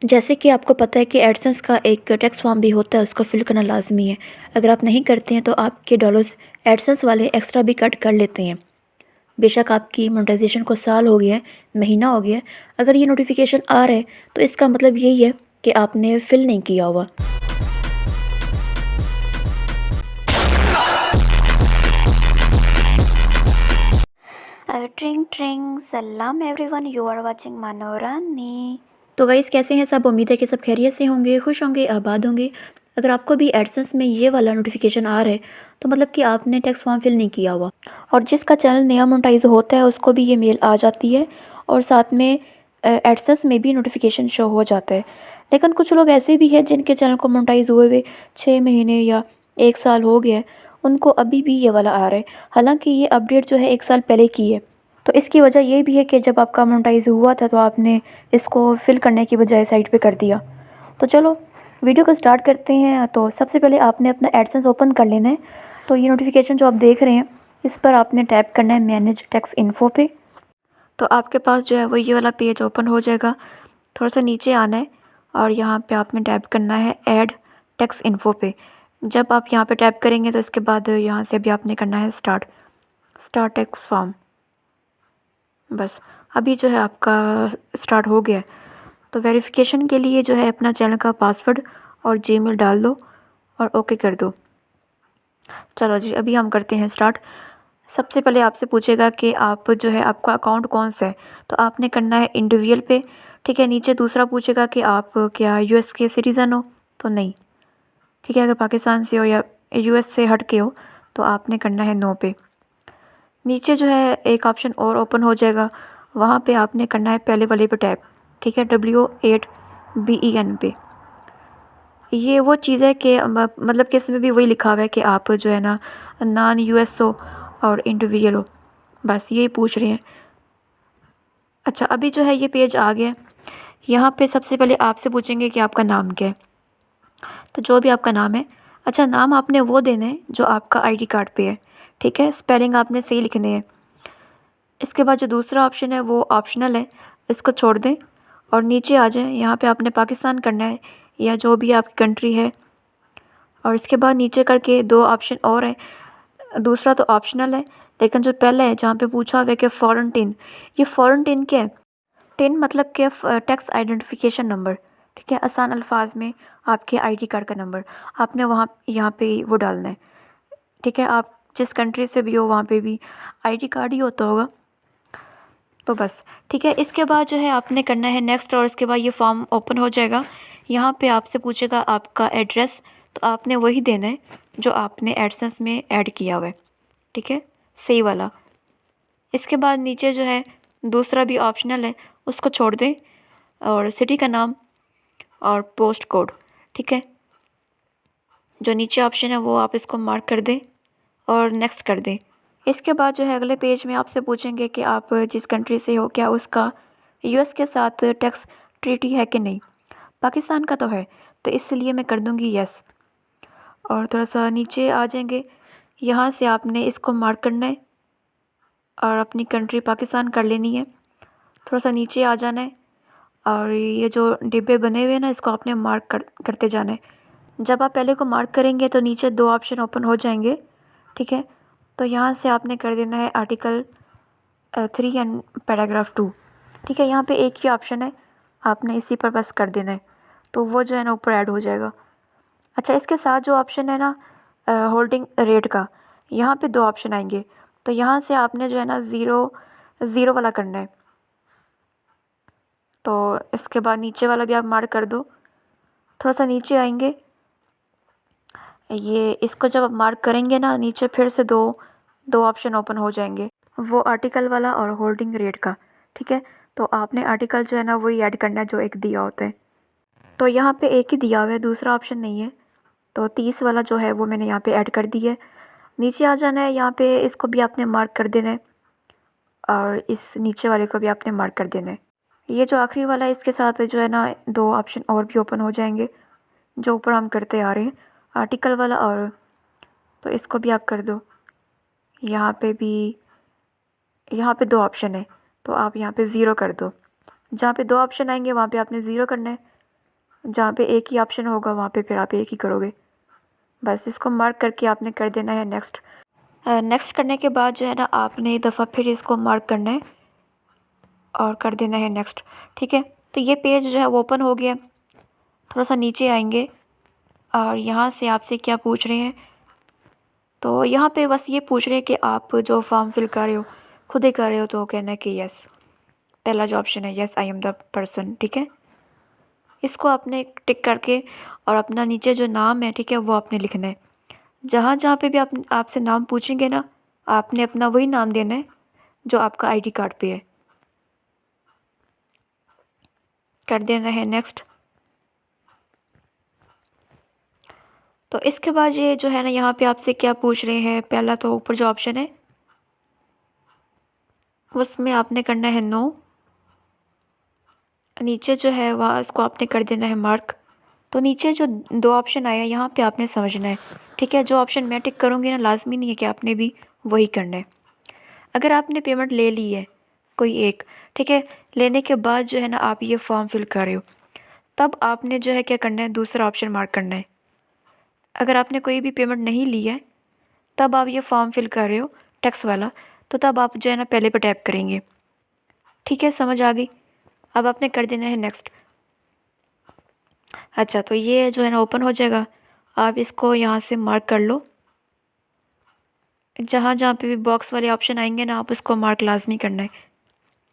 जैसे कि आपको पता है कि एडसेंस का एक टैक्स फॉर्म भी होता है, उसको फिल करना लाजमी है। अगर आप नहीं करते हैं तो आपके डॉलर्स एडसेंस वाले एक्स्ट्रा भी कट कर लेते हैं। बेशक आपकी मोनेटाइजेशन को साल हो गया है, महीना हो गया है, अगर ये नोटिफिकेशन आ रहा है तो इसका मतलब यही है कि आपने फिल नहीं किया हुआ। ट्रिंग ट्रिंग सलाम एवरीवन, यू आर वाचिंग मनोरानी। तो गाइस कैसे हैं सब? उम्मीद है कि सब खैरियत से होंगे, खुश होंगे, आबाद होंगे। अगर आपको भी एडसेंस में ये वाला नोटिफिकेशन आ रहा है तो मतलब कि आपने टैक्स फॉर्म फिल नहीं किया हुआ। और जिसका चैनल नया मोनेटाइज होता है उसको भी ये मेल आ जाती है और साथ में एडसेंस में भी नोटिफिकेशन शो हो जाता है। लेकिन कुछ लोग ऐसे भी हैं जिनके चैनल को मोनेटाइज हुए हुए 6 महीने या 1 साल हो गया है, उनको अभी भी ये वाला आ रहा है। हालांकि ये अपडेट जो है 1 साल पहले की है। तो इसकी वजह ये भी है कि जब आपका मोनेटाइज हुआ था तो आपने इसको फिल करने की बजाय साइट पे कर दिया। तो चलो वीडियो को स्टार्ट करते हैं। तो सबसे पहले आपने अपना एडसेंस ओपन कर लेना है। तो ये नोटिफिकेशन जो आप देख रहे हैं इस पर आपने टैप करना है मैनेज टैक्स इन्फो पे। तो आपके पास जो है वो ये वाला पेज ओपन हो जाएगा। थोड़ा सा नीचे आना है और यहाँ पे आपने टैप करना है ऐड टैक्स इन्फो पे। जब आप यहाँ पे टैप करेंगे तो इसके बाद यहाँ से भी आपने करना है स्टार्ट टैक्स फॉर्म। बस अभी जो है आपका स्टार्ट हो गया है। तो वेरिफिकेशन के लिए जो है अपना चैनल का पासवर्ड और जीमेल डाल दो और ओके कर दो। चलो जी अभी हम करते हैं स्टार्ट। सबसे पहले आपसे पूछेगा कि आप जो है आपका अकाउंट कौन सा है, तो आपने करना है इंडिविजुअल पे। ठीक है, नीचे दूसरा पूछेगा कि आप क्या यूएस के सिटीज़न हो, तो नहीं। ठीक है, अगर पाकिस्तान से हो या यूएस से हट के हो तो आपने करना है नो पे। नीचे जो है एक ऑप्शन और ओपन हो जाएगा, वहाँ पे आपने करना है पहले वाले पे टैप। ठीक है, W8BEN पे। ये वो चीज़ है कि मतलब कि इसमें भी वही लिखा हुआ है कि आप जो है ना नॉन यूएस हो और इंडिविजुअल हो, बस यही पूछ रहे हैं। अच्छा अभी जो है ये पेज आ गया। यहाँ पे सबसे पहले आपसे पूछेंगे कि आपका नाम क्या है। तो जो भी आपका नाम है, अच्छा नाम आपने वो देना है जो आपका आईडी कार्ड पे है। ठीक है, स्पेलिंग आपने सही लिखने हैं। इसके बाद जो दूसरा ऑप्शन है वो ऑप्शनल है, इसको छोड़ दें और नीचे आ जाएं। यहाँ पे आपने पाकिस्तान करना है या जो भी आपकी कंट्री है। और इसके बाद नीचे करके दो ऑप्शन और हैं। दूसरा तो ऑप्शनल है, लेकिन जो पहला है जहाँ पे पूछा हुआ है कि फॉरेन टिन, ये फॉरेन टिन क्या है? टिन मतलब कि टैक्स आइडेंटिफिकेशन नंबर। ठीक है, आसान अल्फाज में आपके आईडी कार्ड का नंबर आपने वहाँ यहाँ पे वो डालना है। ठीक है, आप जिस कंट्री से भी हो वहाँ पे भी आईडी कार्ड ही होता होगा। तो बस ठीक है, इसके बाद जो है आपने करना है नेक्स्ट और इसके बाद ये फॉर्म ओपन हो जाएगा। यहाँ पे आपसे पूछेगा आपका एड्रेस, तो आपने वही देना है जो आपने एडसेंस में ऐड किया हुआ है। ठीक है, सही वाला। इसके बाद नीचे जो है दूसरा भी ऑप्शनल है, उसको छोड़ दें और सिटी का नाम और पोस्ट कोड। ठीक है, जो नीचे ऑप्शन है वो आप इसको मार्क कर दें और नेक्स्ट कर दें। इसके बाद जो है अगले पेज में आपसे पूछेंगे कि आप जिस कंट्री से हो क्या उसका यूएस के साथ टैक्स ट्रीटी है कि नहीं। पाकिस्तान का तो है, तो इसलिए मैं कर दूंगी यस। और थोड़ा सा नीचे आ जाएंगे, यहाँ से आपने इसको मार्क करना है और अपनी कंट्री पाकिस्तान कर लेनी है। थोड़ा सा नीचे आ जाना है और ये जो डिब्बे बने हुए हैं ना इसको आपने मार्क करते जाना है। जब आप पहले को मार्क करेंगे तो नीचे दो ऑप्शन ओपन हो जाएंगे। ठीक है, तो यहाँ से आपने कर देना है आर्टिकल 3 एंड पैराग्राफ 2। ठीक है, यहाँ पे एक ही ऑप्शन है, आपने इसी पर बस कर देना है, तो वो जो है ना ऊपर ऐड हो जाएगा। अच्छा इसके साथ जो ऑप्शन है ना होल्डिंग रेट का, यहाँ पे दो ऑप्शन आएंगे, तो यहाँ से आपने जो है ना ज़ीरो वाला करना है। तो इसके बाद नीचे वाला भी आप मार्क कर दो। थोड़ा सा नीचे आएंगे, ये इसको जब आप मार्क करेंगे ना नीचे फिर से दो ऑप्शन ओपन हो जाएंगे, वो आर्टिकल वाला और होल्डिंग रेट का। ठीक है, तो आपने आर्टिकल जो है ना वही ऐड करना है जो एक दिया होता है। तो यहाँ पे एक ही दिया हुआ है, दूसरा ऑप्शन नहीं है, तो 30 वाला जो है वो मैंने यहाँ पे ऐड कर दी है। नीचे आ जाना है, यहाँ पे इसको भी आपने मार्क कर देना है और इस नीचे वाले को भी आपने मार्क कर देना है। ये जो आखिरी वाला है इसके साथ जो है ना दो ऑप्शन और भी ओपन हो जाएंगे जो ऊपर हम करते आ रहे हैं, आर्टिकल वाला और, तो इसको भी आप कर दो। यहाँ पे दो ऑप्शन है, तो आप यहाँ पे ज़ीरो कर दो। जहाँ पे दो ऑप्शन आएंगे वहाँ पे आपने ज़ीरो करना है जहाँ पे एक ही ऑप्शन होगा वहाँ पे फिर आप एक ही करोगे। बस इसको मार्क करके आपने कर देना है नेक्स्ट। नेक्स्ट करने के बाद जो है ना आपने एक दफ़ा फिर इसको मार्क करना है और कर देना है नेक्स्ट। ठीक है, तो ये पेज जो है वो ओपन हो गया। थोड़ा सा नीचे आएंगे और यहाँ से आपसे क्या पूछ रहे हैं, तो यहाँ पे बस ये पूछ रहे हैं कि आप जो फॉर्म फिल कर रहे हो खुद ही कर रहे हो, तो कहना है कि यस। पहला जो ऑप्शन है yes I am the person. ठीक है, इसको आपने टिक करके और अपना नीचे जो नाम है, ठीक है, वो आपने लिखना है। जहाँ जहाँ पे भी आपसे नाम पूछेंगे ना, आपने अपना वही नाम देना है जो आपका आईडी कार्ड पे है। कर देना है नेक्स्ट। तो इसके बाद ये जो है ना यहाँ पे आपसे क्या पूछ रहे हैं, पहला तो ऊपर जो ऑप्शन है उसमें आपने करना है नो। नीचे जो है वह इसको आपने कर देना है मार्क। तो नीचे जो दो ऑप्शन आया यहाँ पे आपने समझना है। ठीक है, जो ऑप्शन मैं टिक करूँगी ना, लाजमी नहीं है कि आपने भी वही करना है। अगर आपने पेमेंट ले ली है कोई एक, ठीक है, लेने के बाद जो है ना आप ये फॉर्म फिल कर रहे हो, तब आपने जो है क्या करना है, दूसरा ऑप्शन मार्क करना है। अगर आपने कोई भी पेमेंट नहीं ली है तब आप ये फॉर्म फिल कर रहे हो टैक्स वाला, तो तब आप जो है ना पहले पे टैप करेंगे। ठीक है, समझ आ गई। अब आपने कर देना है नेक्स्ट। अच्छा, तो ये जो है ना ओपन हो जाएगा। आप इसको यहाँ से मार्क कर लो। जहाँ जहाँ पे भी बॉक्स वाले ऑप्शन आएंगे ना, आप उसको मार्क लाजमी करना है।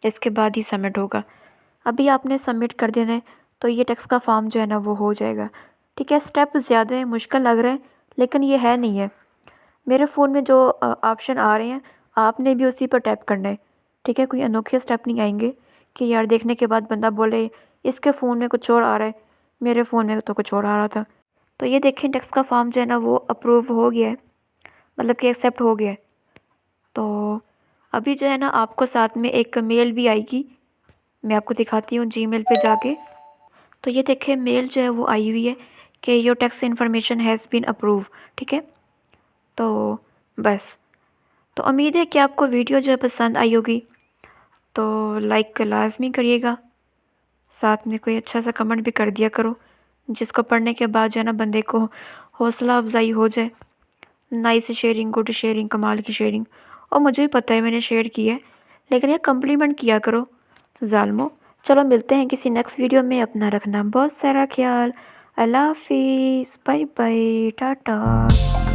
इसके बाद ही सबमिट होगा। अभी आपने सबमिट कर देना है, तो ये टैक्स का फॉर्म जो है ना वो हो जाएगा। ठीक है, स्टेप ज़्यादा है, मुश्किल लग रहा है, लेकिन ये है नहीं है। मेरे फ़ोन में जो ऑप्शन आ रहे हैं आपने भी उसी पर टैप करना है। ठीक है, कोई अनोखे स्टेप नहीं आएंगे कि यार देखने के बाद बंदा बोले इसके फ़ोन में कुछ और आ रहा है, मेरे फ़ोन में तो कुछ और आ रहा था। तो ये देखें, टैक्स का फॉर्म जो है ना वो अप्रूव हो गया है, मतलब कि एक्सेप्ट हो गया है। तो अभी जो है ना आपको साथ में एक मेल भी आएगी, मैं आपको दिखाती हूँ जीमेल पे जाके। तो ये देखें, मेल जो है वो आई हुई है कि your tax information has been approve. ठीक है, तो बस, तो उम्मीद है कि आपको वीडियो जो है पसंद आई होगी। तो लाइक लाजमी करिएगा, साथ में कोई अच्छा सा कमेंट भी कर दिया करो, जिसको पढ़ने के बाद जो है ना बंदे को हौसला अफजाई हो जाए। नाइस शेयरिंग, गुड शेयरिंग, कमाल की शेयरिंग। और मुझे भी पता है मैंने शेयर की है, लेकिन ये कम्प्लीमेंट किया करो ज़ालमो। चलो मिलते हैं किसी नेक्स्ट वीडियो में। अपना रखना बहुत सारा ख्याल। अल्लाह हाफिज़, बाय बाय, टाटा।